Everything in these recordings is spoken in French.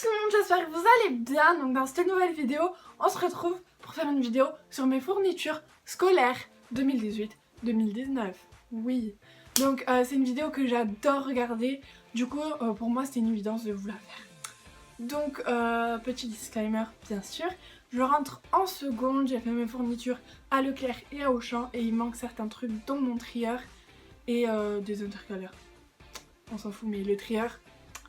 tout le monde, j'espère que vous allez bien. Donc dans cette nouvelle vidéo, on se retrouve pour faire une vidéo sur mes fournitures scolaires 2018-2019. Oui, donc c'est une vidéo que j'adore regarder. Du coup, pour moi, c'était une évidence de vous la faire. Donc, petit disclaimer, bien sûr. Je rentre en seconde, j'ai fait mes fournitures à Leclerc et à Auchan et il manque certains trucs dont mon trieur et des intercalaires. On s'en fout, mais le trieur,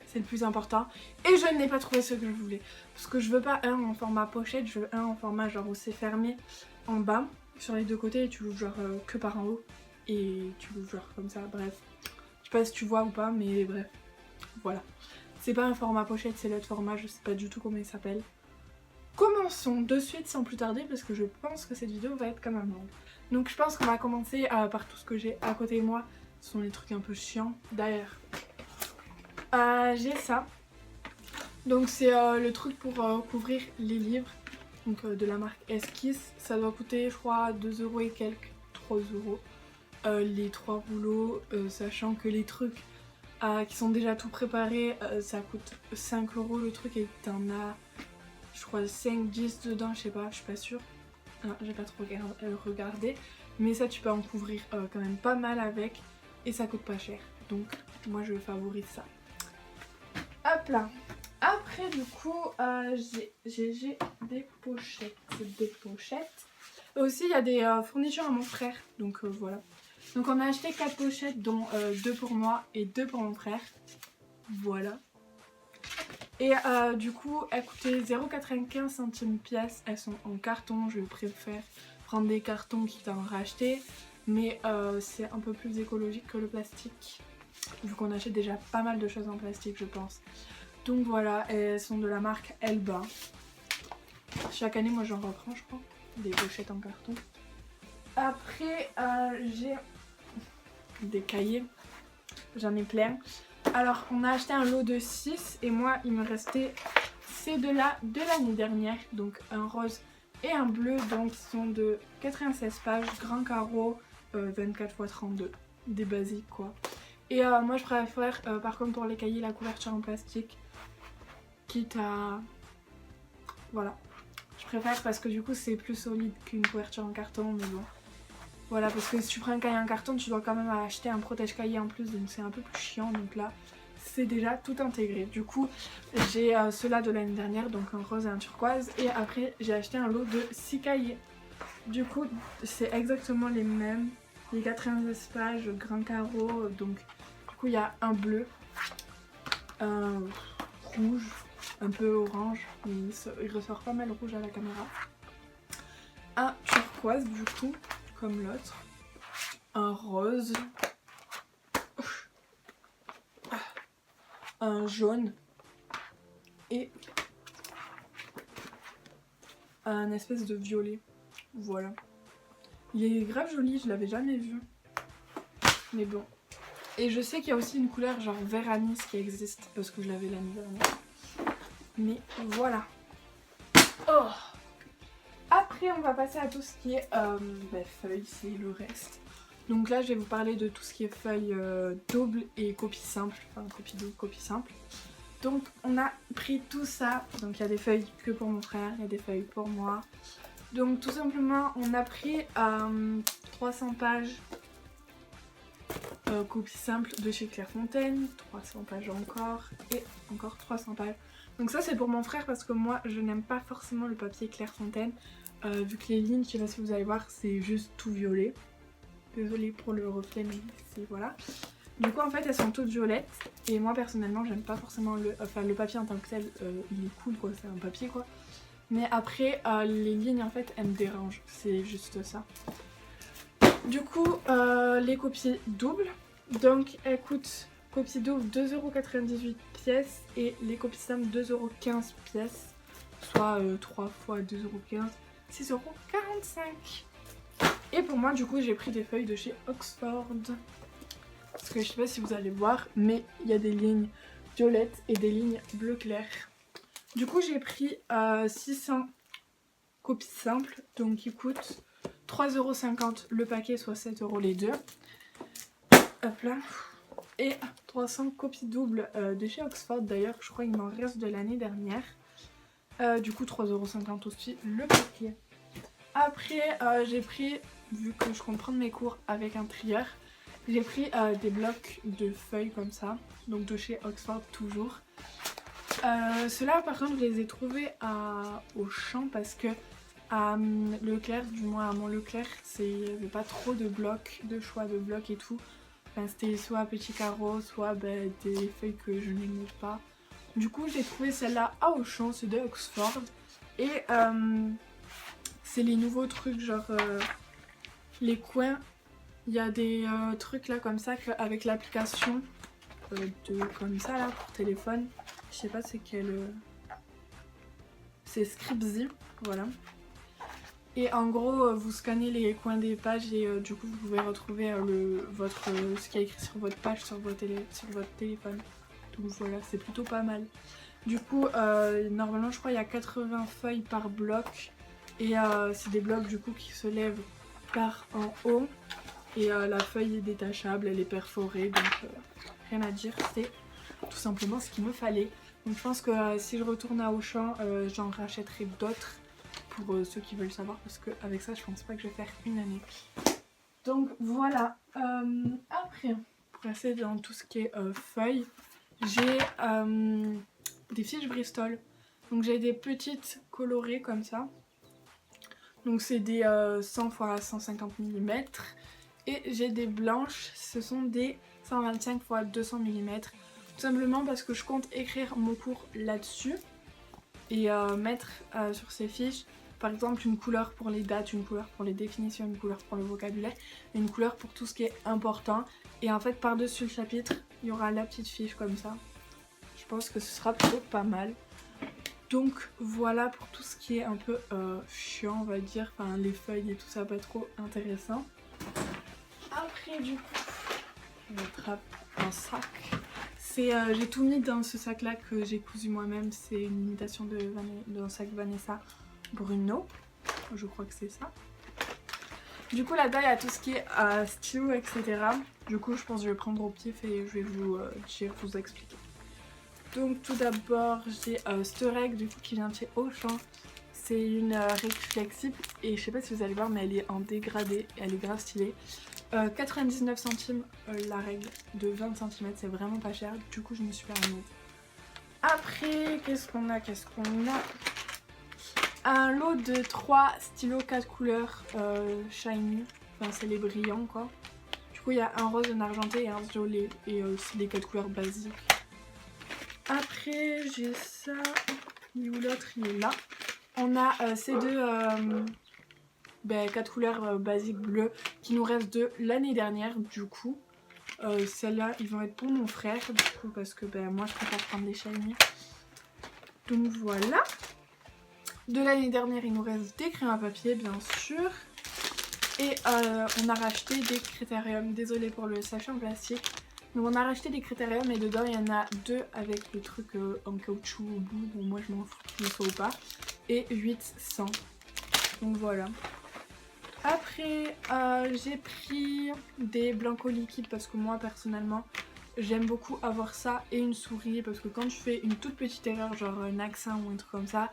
c'est le plus important. Et je n'ai pas trouvé ce que je voulais. Parce que je veux pas un en format pochette, je veux un en format genre où c'est fermé en bas, sur les deux côtés, et tu l'ouvres genre que par en haut. Et tu l'ouvres genre comme ça, bref. Je sais pas si tu vois ou pas, mais bref. Voilà. C'est pas un format pochette, c'est l'autre format, je sais pas du tout comment il s'appelle. Commençons de suite sans plus tarder parce que je pense que cette vidéo va être quand même longue. Donc je pense qu'on va commencer par tout ce que j'ai à côté de moi. Ce sont les trucs un peu chiants. D'ailleurs, j'ai ça. Donc c'est le truc pour couvrir les livres. Donc de la marque Esquisse. Ça doit coûter je crois 2 euros et quelques, 3 euros. Les 3 rouleaux, sachant que les trucs qui sont déjà tout préparés, ça coûte 5 euros le truc et t'en as je crois 5, 10 dedans, je sais pas, je suis pas sûre. J'ai pas trop regardé. Mais ça tu peux en couvrir quand même pas mal avec et ça coûte pas cher. Donc moi je favorise ça. Hop là. Après du coup j'ai des pochettes. Et aussi il y a des fournitures à mon frère. Donc voilà. Donc on a acheté 4 pochettes dont 2 pour moi et 2 pour mon frère. Voilà. Et du coup elles coûtaient 0,95 centimes pièce. Elles sont en carton. Je préfère prendre des cartons quitte à en racheter. Mais c'est un peu plus écologique que le plastique. Vu qu'on achète déjà pas mal de choses en plastique je pense. Donc voilà, elles sont de la marque Elba. Chaque année moi j'en reprends je crois. Des pochettes en carton. Après j'ai des cahiers. J'en ai plein. Alors on a acheté un lot de 6 et moi il me restait ces deux là de l'année dernière. Donc un rose et un bleu, donc ils sont de 96 pages, grand carreau, 24 x 32. Des basiques quoi. Et moi je préfère par contre pour les cahiers la couverture en plastique. Quitte à... Voilà. Je préfère parce que du coup c'est plus solide qu'une couverture en carton, mais bon. Voilà, parce que si tu prends un cahier en carton, tu dois quand même acheter un protège-cahier en plus, donc c'est un peu plus chiant. Donc là, c'est déjà tout intégré. Du coup, j'ai ceux-là de l'année dernière, donc un rose et un turquoise. Et après, j'ai acheté un lot de 6 cahiers. Du coup, c'est exactement les mêmes. Les 90 pages, grand carreau. Donc, du coup, il y a un bleu, un rouge, un peu orange. Il ressort pas mal rouge à la caméra. Un turquoise, du coup. Comme l'autre, un rose, un jaune et un espèce de violet. Voilà. Il est grave joli, je l'avais jamais vu. Mais bon. Et je sais qu'il y a aussi une couleur genre vert anis qui existe parce que je l'avais l'année dernière. Mais voilà. Oh. Après on va passer à tout ce qui est feuilles, c'est le reste. Donc là je vais vous parler de tout ce qui est feuilles doubles et copies simples. Enfin copie double, copie simple. Donc on a pris tout ça. Donc il y a des feuilles que pour mon frère, il y a des feuilles pour moi. Donc tout simplement on a pris 300 pages copie simple de chez Clairefontaine. 300 pages encore et encore 300 pages. Donc ça c'est pour mon frère parce que moi je n'aime pas forcément le papier Clairefontaine. Vu que les lignes, je sais pas si vous allez voir, c'est juste tout violet. Désolée pour le reflet mais c'est voilà. Du coup en fait elles sont toutes violettes. Et moi personnellement j'aime pas forcément le papier en tant que tel, il est cool quoi, c'est un papier quoi. Mais après les lignes en fait elles me dérangent, c'est juste ça. Du coup les copies doubles, donc elles coûtent copie double 2,98€ pièce et les copies simples 2,15€ pièce. Soit 3 fois 2,15€, 6,45€. Et pour moi du coup j'ai pris des feuilles de chez Oxford. Parce que je sais pas si vous allez voir, mais il y a des lignes violettes et des lignes bleu clair. Du coup j'ai pris 600 copies simples, donc qui coûtent 3,50€ le paquet, soit 7€ les deux. Hop là. et 300 copies doubles de chez Oxford. D'ailleurs je crois qu'il m'en reste de l'année dernière. Du coup 3,50 € aussi le paquet. Après j'ai pris, vu que je compte prendre mes cours avec un trieur, j'ai pris des blocs de feuilles comme ça, donc de chez Oxford toujours. Ceux-là par contre je les ai trouvés à Auchan parce que à Leclerc, du moins à mon Leclerc, il n'y avait pas trop de blocs, de choix de blocs et tout. Enfin, c'était soit petits carreaux, soit des feuilles que je n'aimais pas. Du coup j'ai trouvé celle-là à Auchan, c'est de Oxford. Et c'est les nouveaux trucs genre les coins. Il y a des trucs là comme ça avec l'application comme ça là pour téléphone. Je sais pas c'est quel... c'est Scribzy, voilà. Et en gros vous scannez les coins des pages et du coup vous pouvez retrouver ce qui est écrit sur votre page sur votre téléphone. Donc voilà, c'est plutôt pas mal. Du coup normalement je crois il y a 80 feuilles par bloc. Et c'est des blocs du coup qui se lèvent par en haut. Et la feuille est détachable, elle est perforée, donc rien à dire, c'est tout simplement ce qu'il me fallait. Donc je pense que si je retourne à Auchan, j'en rachèterai d'autres pour ceux qui veulent savoir, parce qu'avec ça je pense pas que je vais faire une année. Donc voilà, après pour passer dans tout ce qui est feuilles, j'ai des fiches Bristol. Donc j'ai des petites colorées comme ça. Donc c'est des 100 x 150 mm. Et j'ai des blanches, ce sont des 125 x 200 mm. Tout simplement parce que je compte écrire mon cours là-dessus. Et mettre sur ces fiches, par exemple une couleur pour les dates, une couleur pour les définitions, une couleur pour le vocabulaire, et une couleur pour tout ce qui est important. Et en fait par-dessus le chapitre, il y aura la petite fiche comme ça. Je pense que ce sera plutôt pas mal. Donc voilà pour tout ce qui est un peu chiant on va dire, enfin les feuilles et tout ça pas trop intéressant. Après du coup, je rattrape un sac. J'ai tout mis dans ce sac là que j'ai cousu moi-même, c'est une imitation d'un sac Vanessa Bruno, je crois que c'est ça. Du coup là-dedans il y a tout ce qui est stylo etc. Du coup je pense que je vais prendre au pif et je vais vous expliquer. Donc tout d'abord j'ai cette règle du coup qui vient de chez Auchan. C'est une règle flexible et je sais pas si vous allez voir mais elle est en dégradé et elle est grave stylée. 99 centimes la règle de 20 cm, c'est vraiment pas cher, du coup je me suis permise. Après qu'est-ce qu'on a un lot de 3 stylos 4 couleurs shiny, enfin c'est les brillants quoi. Du coup il y a un rose, un argenté et un violet et aussi les 4 couleurs basiques. Après j'ai ça, il est où l'autre, il est là. On a ces deux 4 couleurs basiques bleues qui nous restent de l'année dernière du coup. Celles-là ils vont être pour mon frère du coup parce que moi je préfère prendre les shiny. Donc voilà. De l'année dernière il nous reste des crayons à papier bien sûr. Et on a racheté des critériums, désolée pour le sachet en plastique. Donc on a racheté des critériums et dedans il y en a 2 avec le truc en caoutchouc au bout. Bon moi je m'en fous qu'il ne soit ou pas. Et 8 sans. Donc voilà. Après j'ai pris des blancos liquides parce que moi personnellement j'aime beaucoup avoir ça et une souris. Parce que quand je fais une toute petite erreur genre un accent ou un truc comme ça,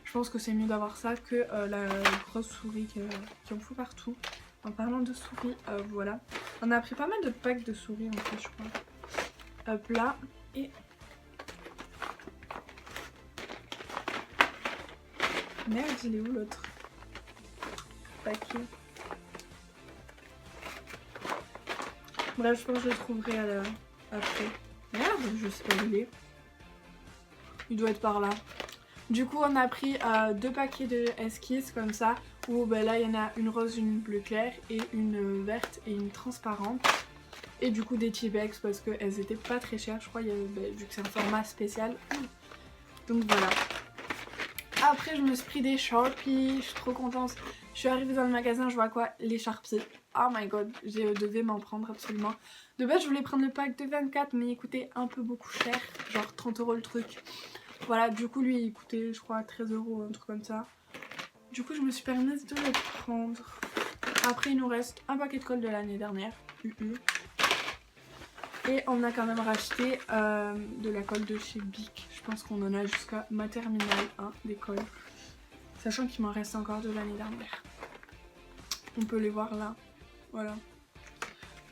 je pense que c'est mieux d'avoir ça que la grosse souris qui en fout partout. En parlant de souris, voilà. On a pris pas mal de packs de souris en fait, je crois. Hop là. Et... merde, il est où l'autre paquet? Bref, je pense que je le trouverai après. Merde, je sais pas où il est. Il doit être par là. Du coup, on a pris 2 paquets de esquisses comme ça. Où là, il y en a une rose, une bleu clair et une verte et une transparente. Et du coup, des T-Bex parce qu'elles étaient pas très chères, je crois, vu que c'est un format spécial. Donc voilà. Après, je me suis pris des Sharpies. Je suis trop contente. Je suis arrivée dans le magasin, je vois quoi? Les Sharpies. Oh my god, je devais m'en prendre absolument. De base, je voulais prendre le pack de 24, mais il coûtait un peu beaucoup cher. Genre 30 € le truc. Voilà, du coup, lui, il coûtait, je crois, 13 €, un truc comme ça. Du coup, je me suis permise de le prendre. Après, il nous reste un paquet de colle de l'année dernière. Et on a quand même racheté de la colle de chez Bic. Je pense qu'on en a jusqu'à ma terminale 1 d'école. Sachant qu'il m'en reste encore de l'année dernière. On peut les voir là. Voilà.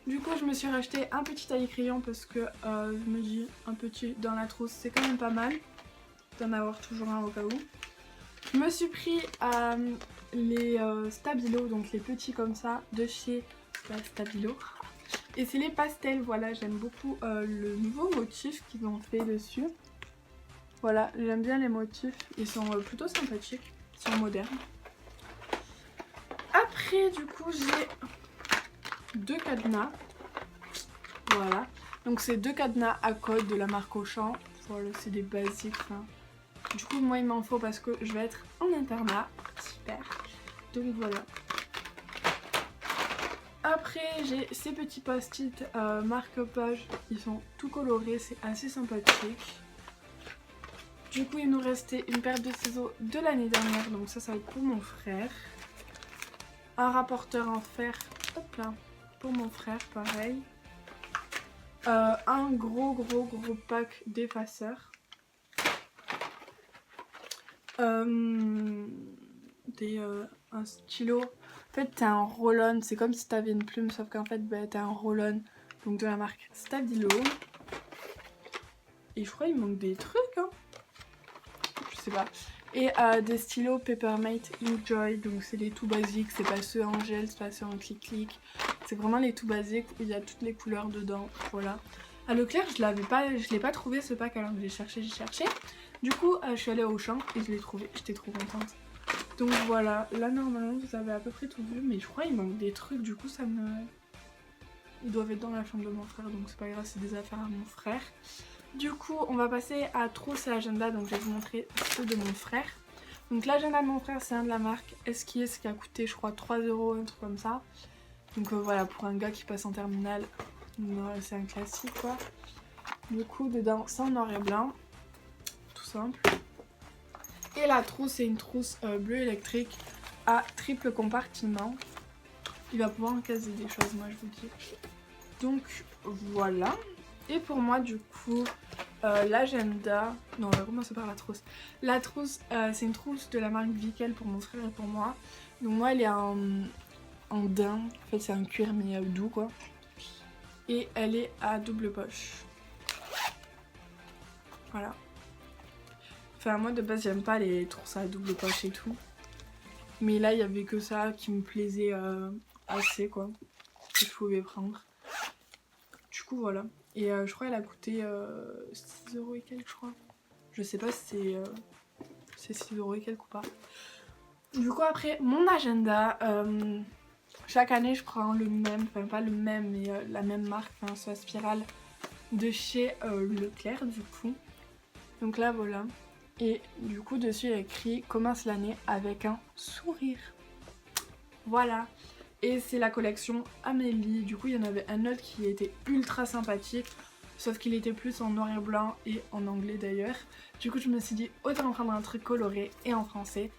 Du coup je me suis racheté un petit taille crayon parce que je me dis un petit dans la trousse c'est quand même pas mal d'en avoir toujours un au cas où. Je me suis pris les Stabilo, donc les petits comme ça de chez Stabilo. Et c'est les pastels, voilà, j'aime beaucoup le nouveau motif qu'ils ont fait dessus. Voilà, j'aime bien les motifs, ils sont plutôt sympathiques, ils sont modernes. Après du coup j'ai 2 cadenas, voilà. Donc c'est 2 cadenas à code de la marque Auchan, voilà c'est des basiques. Hein. Du coup moi il m'en faut parce que je vais être en internat, super. Donc voilà. Après j'ai ces petits post-it marque-page, ils sont tout colorés, c'est assez sympathique. Du coup il nous restait une paire de ciseaux de l'année dernière, donc ça va être pour mon frère. Un rapporteur en fer, hop là, pour mon frère pareil. Un gros pack d'effaceurs. Un stylo. En fait t'as un roll-on, c'est comme si t'avais une plume sauf qu'en fait bah, t'as un roll-on, donc de la marque Stabilo. Et je crois qu'il manque des trucs hein. Je sais pas. Et des stylos Papermate Enjoy, donc c'est les tout basiques, c'est pas ceux en gel, c'est pas ceux en clic-clic. C'est vraiment les tout basiques où il y a toutes les couleurs dedans, voilà. À Leclerc je l'ai pas trouvé ce pack alors que j'ai cherché. Du coup je suis allée au Auchan et je l'ai trouvé, j'étais trop contente. Donc voilà, là normalement vous avez à peu près tout vu, mais je crois qu'il manque des trucs, du coup ça me... Ils doivent être dans la chambre de mon frère, donc c'est pas grave, c'est des affaires à mon frère. Du coup on va passer à trousse et agenda, donc je vais vous montrer ceux de mon frère. Donc l'agenda de mon frère c'est un de la marque SKS qui a coûté je crois 3 €, un truc comme ça. Donc voilà, pour un gars qui passe en terminale, c'est un classique quoi. Du coup dedans c'est en noir et blanc, tout simple. Et la trousse c'est une trousse bleue électrique à triple compartiment. Il va pouvoir en caser des choses moi je vous dis. Donc voilà. Et pour moi du coup l'agenda, non on va commencer par la trousse. La trousse c'est une trousse de la marque Vickel pour mon frère et pour moi. Donc moi elle est en daim, en fait c'est un cuir mais doux quoi. Et elle est à double poche. Voilà. Enfin moi de base j'aime pas les trousses à double poche et tout. Mais là il y avait que ça qui me plaisait assez quoi. Que je pouvais prendre. Du coup voilà. Et je crois qu'elle a coûté 6 € et quelques je crois. Je sais pas si c'est 6 € et quelques ou pas. Du coup après mon agenda, chaque année je prends le même, enfin pas le même mais la même marque, enfin soit Spirale de chez Leclerc du coup. Donc là voilà. Et du coup dessus il y a écrit commence l'année avec un sourire. Voilà. Et c'est la collection Amélie. Du coup il y en avait un autre qui était ultra sympathique. Sauf qu'il était plus en noir et blanc et en anglais d'ailleurs. Du coup je me suis dit autant prendre un truc coloré et en français.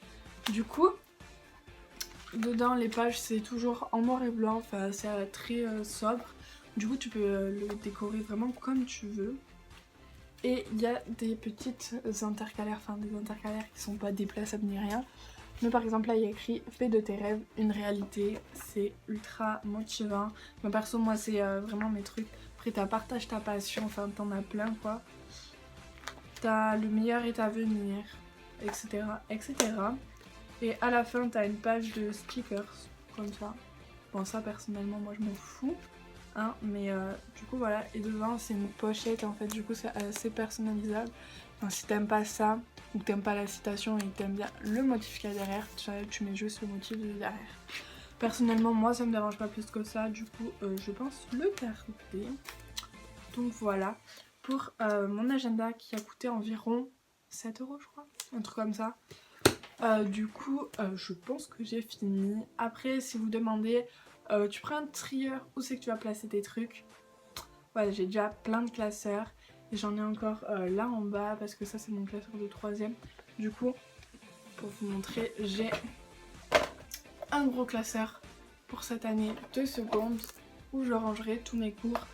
Du coup dedans les pages c'est toujours en noir et blanc. Enfin c'est très sobre. Du coup tu peux le décorer vraiment comme tu veux. Et il y a des petites intercalaires, enfin des intercalaires qui sont pas déplaçables ni rien. Mais par exemple là il y a écrit fais de tes rêves une réalité, c'est ultra motivant. Mais perso moi c'est vraiment mes trucs. Après t'as partage ta passion, enfin t'en as plein quoi. T'as le meilleur est à venir, etc. etc. Et à la fin t'as une page de stickers, comme ça. Bon ça personnellement moi je m'en fous. Hein, mais du coup voilà, et devant c'est une pochette en fait, du coup c'est assez personnalisable. Donc si t'aimes pas ça, ou que t'aimes pas la citation et que t'aimes bien le motif qu'il y a derrière, tu mets juste le motif de derrière. Personnellement moi ça me dérange pas plus que ça, du coup je pense le garder. Donc voilà, pour mon agenda qui a coûté environ 7 € je crois, un truc comme ça. Du coup je pense que j'ai fini. Après si vous demandez tu prends un trieur, où c'est que tu vas placer tes trucs. Voilà j'ai déjà plein de classeurs. Et j'en ai encore là en bas parce que ça c'est mon classeur de 3ème. Du coup pour vous montrer j'ai un gros classeur pour cette année de seconde où je rangerai tous mes cours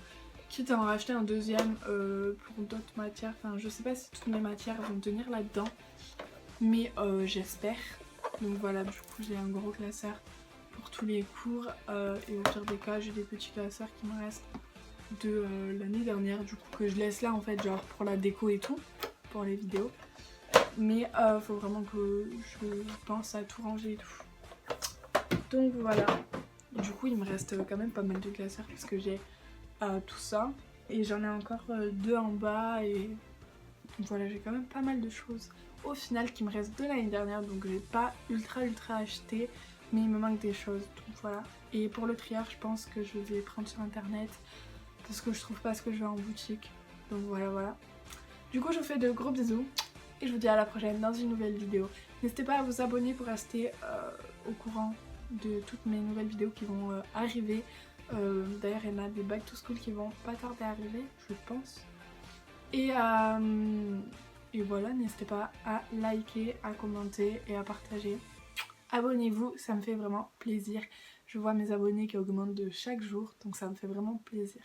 quitte à en racheter un deuxième pour d'autres matières. Enfin, je sais pas si toutes mes matières vont tenir là-dedans, mais j'espère. Donc voilà, du coup j'ai un gros classeur pour tous les cours et au pire des cas j'ai des petits classeurs qui me restent de l'année dernière, du coup que je laisse là en fait, genre pour la déco et tout, pour les vidéos. Mais faut vraiment que je pense à tout ranger et tout. Donc voilà, du coup il me reste quand même pas mal de classeurs parce que j'ai tout ça et j'en ai encore deux en bas et voilà, j'ai quand même pas mal de choses au final qui me restent de l'année dernière, donc j'ai pas ultra acheté, mais il me manque des choses, donc voilà. Et pour le trieur je pense que je vais prendre sur internet parce que je trouve pas ce que je veux en boutique, donc voilà. Du coup je vous fais de gros bisous et je vous dis à la prochaine dans une nouvelle vidéo. N'hésitez pas à vous abonner pour rester au courant de toutes mes nouvelles vidéos qui vont arriver. D'ailleurs il y en a des back to school qui vont pas tarder à arriver, je pense. Et voilà, n'hésitez pas à liker, à commenter et à partager. Abonnez-vous, ça me fait vraiment plaisir. Je vois mes abonnés qui augmentent de chaque jour, donc ça me fait vraiment plaisir.